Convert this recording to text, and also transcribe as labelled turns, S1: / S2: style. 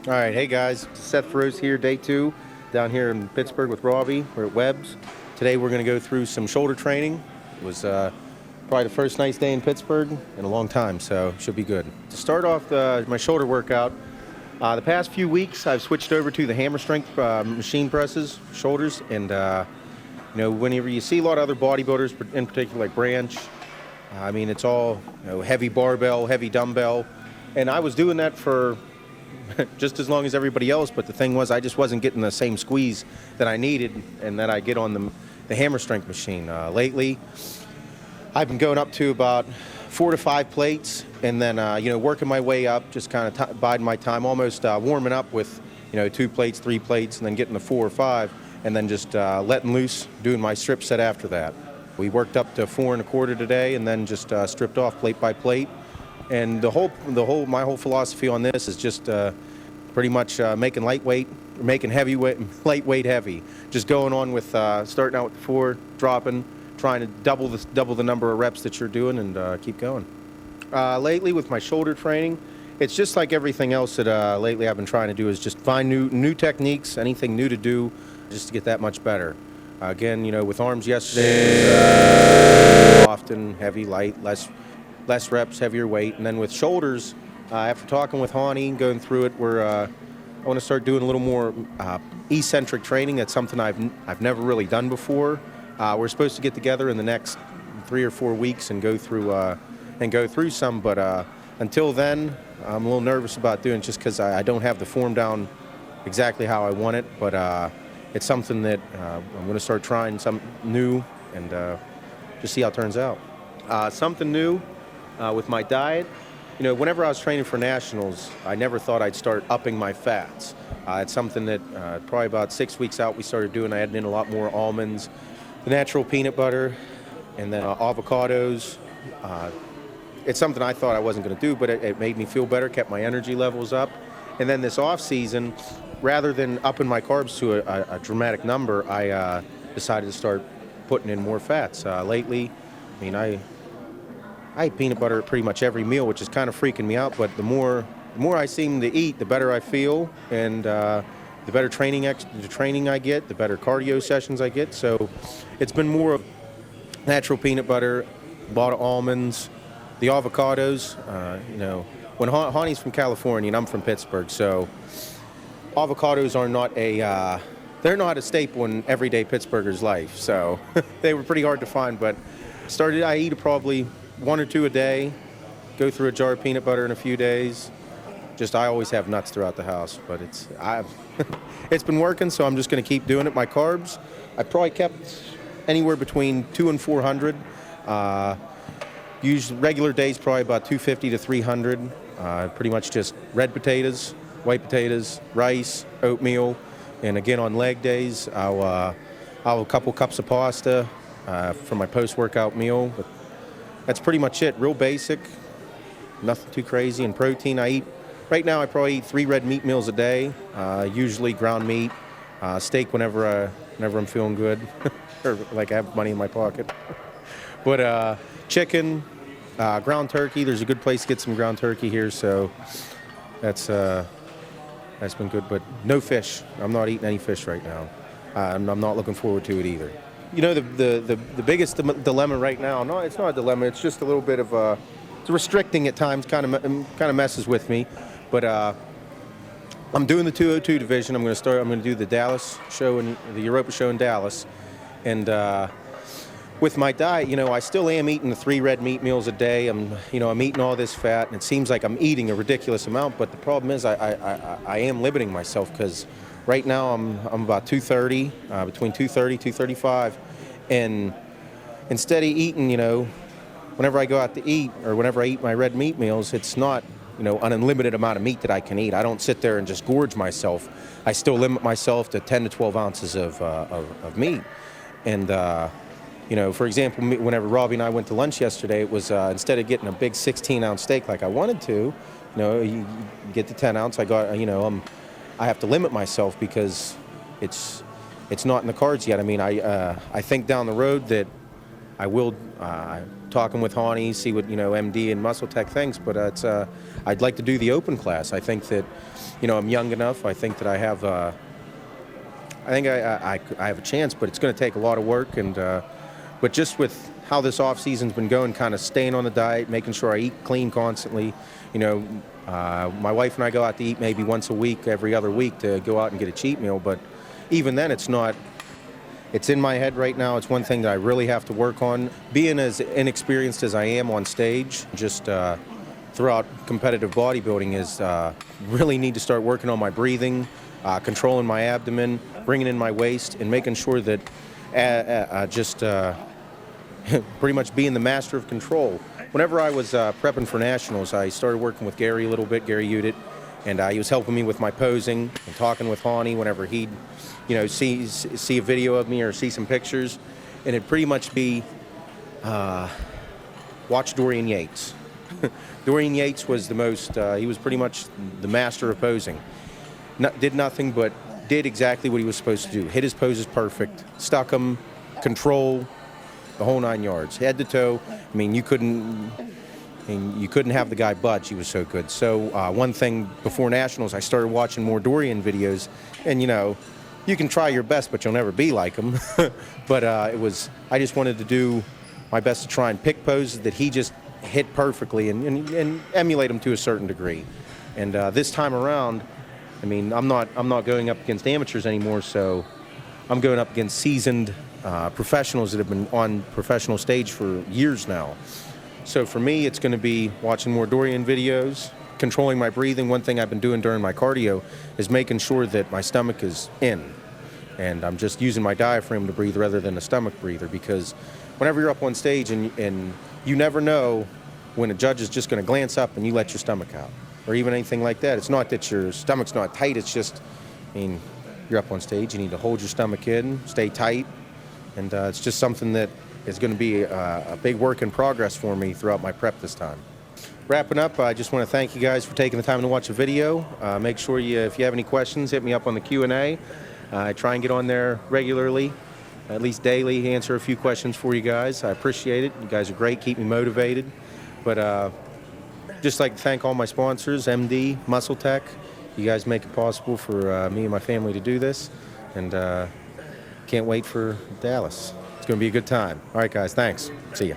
S1: All right, hey guys, Seth Feroce here, day 2, down here in Pittsburgh with Robbie. We're at Webb's. Today we're going to go through some shoulder training. It was probably the first nice day in Pittsburgh in a long time, so should be good. To start off my shoulder workout, the past few weeks I've switched over to the hammer strength machine presses, shoulders, and whenever you see a lot of other bodybuilders, in particular like Branch, it's all heavy barbell, heavy dumbbell, and I was doing that for just as long as everybody else, but the thing was I just wasn't getting the same squeeze that I needed and that I get on the hammer strength machine. Lately, I've been going up to about 4 to 5 plates and then, working my way up, just kind of biding my time, almost warming up with, 2 plates, 3 plates, and then getting to 4 or 5, and then just letting loose, doing my strip set after that. We worked up to 4 1/4 today and then just stripped off plate by plate. And my whole philosophy on this is just pretty much making lightweight heavy. Just going on with starting out with 4, dropping, trying to double the number of reps that you're doing, and keep going. Lately with my shoulder training, it's just like everything else that lately I've been trying to do is just find new techniques, anything new to do, just to get that much better. Again, with arms yesterday, often heavy, light, less reps, heavier weight. And then with shoulders, after talking with Hani and going through it, I want to start doing a little more eccentric training. That's something I've never really done before. We're supposed to get together in the next 3 or 4 weeks and go through some. But until then, I'm a little nervous about doing it just because I don't have the form down exactly how I want it. But it's something that I'm going to start trying something new and just see how it turns out. Something new. With my diet, whenever I was training for nationals, I never thought I'd start upping my fats. It's something that probably about 6 weeks out we started doing. I added in a lot more almonds, the natural peanut butter, and then avocados. It's something I thought I wasn't going to do, but it made me feel better, kept my energy levels up. And then this off season, rather than upping my carbs to a dramatic number, I decided to start putting in more fats. Lately, I eat peanut butter at pretty much every meal, which is kind of freaking me out. But the more I seem to eat, the better I feel, and the better training I get, the better cardio sessions I get. So it's been more of natural peanut butter, a lot of almonds, the avocados. When Hani's from California and I'm from Pittsburgh, so avocados are they're not a staple in everyday Pittsburghers' life. So they were pretty hard to find. But I eat probably 1 or 2 a day, go through a jar of peanut butter in a few days. I always have nuts throughout the house, but it's been working, so I'm just going to keep doing it. My carbs, I probably kept anywhere between 200 and 400. Usually regular days, probably about 250 to 300. Pretty much just red potatoes, white potatoes, rice, oatmeal, and again on leg days, I'll have a couple cups of pasta for my post-workout meal. But that's pretty much it. Real basic, nothing too crazy. And protein, right now I probably eat 3 red meat meals a day. Usually ground meat, steak whenever I'm feeling good, or like I have money in my pocket. But chicken, ground turkey. There's a good place to get some ground turkey here, so that's been good. But no fish. I'm not eating any fish right now. I'm not looking forward to it either. The biggest dilemma right now, no, it's not a dilemma, it's just a little bit of it's restricting at times, kind of messes with me. But I'm doing the 202 division. I'm going to do the Dallas show and the Europa show in Dallas. And with my diet, I still am eating the 3 red meat meals a day. I'm eating all this fat, and it seems like I'm eating a ridiculous amount. But the problem is I am limiting myself, because right now I'm about 230, between 230, 235, and instead of eating, whenever I go out to eat or whenever I eat my red meat meals, it's not, an unlimited amount of meat that I can eat. I don't sit there and just gorge myself. I still limit myself to 10 to 12 ounces of meat. And, for example, whenever Robbie and I went to lunch yesterday, it was instead of getting a big 16-ounce steak like I wanted to, you get the 10-ounce. I have to limit myself because it's not in the cards yet. I think down the road that I will talking with Hani, see what, MD and Muscle Tech thinks, but I'd like to do the open class. I think that, I'm young enough. I think that I have I have a chance, but it's going to take a lot of work. But just with how this off season's been going, kind of staying on the diet, making sure I eat clean constantly. My wife and I go out to eat maybe once a week, every other week, to go out and get a cheat meal. But even then, it's not. It's in my head right now. It's one thing that I really have to work on. Being as inexperienced as I am on stage, just throughout competitive bodybuilding, is really need to start working on my breathing, controlling my abdomen, bringing in my waist, and making sure that pretty much being the master of control. Whenever I was prepping for nationals, I started working with Gary a little bit, Gary Udit, and he was helping me with my posing and talking with Hani whenever he'd, see a video of me or see some pictures, and it'd pretty much be watch Dorian Yates. Dorian Yates was he was pretty much the master of posing. Did nothing but did exactly what he was supposed to do. Hit his poses perfect, stuck them, control, the whole 9 yards, head to toe. I mean, you couldn't have the guy budge. He was so good. So one thing before nationals, I started watching more Dorian videos, and you can try your best, but you'll never be like him. But I just wanted to do my best to try and pick poses that he just hit perfectly and emulate them to a certain degree. And this time around, I mean, I'm not going up against amateurs anymore, so I'm going up against seasoned professionals that have been on professional stage for years now. So for me, it's going to be watching more Dorian videos, controlling my breathing. One thing I've been doing during my cardio is making sure that my stomach is in, and I'm just using my diaphragm to breathe rather than a stomach breather, because whenever you're up on stage and you never know when a judge is just going to glance up and you let your stomach out, or even anything like that. It's not that your stomach's not tight, it's just, you're up on stage, you need to hold your stomach in, stay tight, and it's just something that is going to be a big work in progress for me throughout my prep this time. Wrapping up, I just want to thank you guys for taking the time to watch the video. Make sure if you have any questions, hit me up on the Q&A. I try and get on there regularly, at least daily, answer a few questions for you guys. I appreciate it. You guys are great, keep me motivated. But just like to thank all my sponsors, MD, Muscle Tech. You guys make it possible for me and my family to do this, and can't wait for Dallas. It's going to be a good time. All right, guys, thanks. See ya.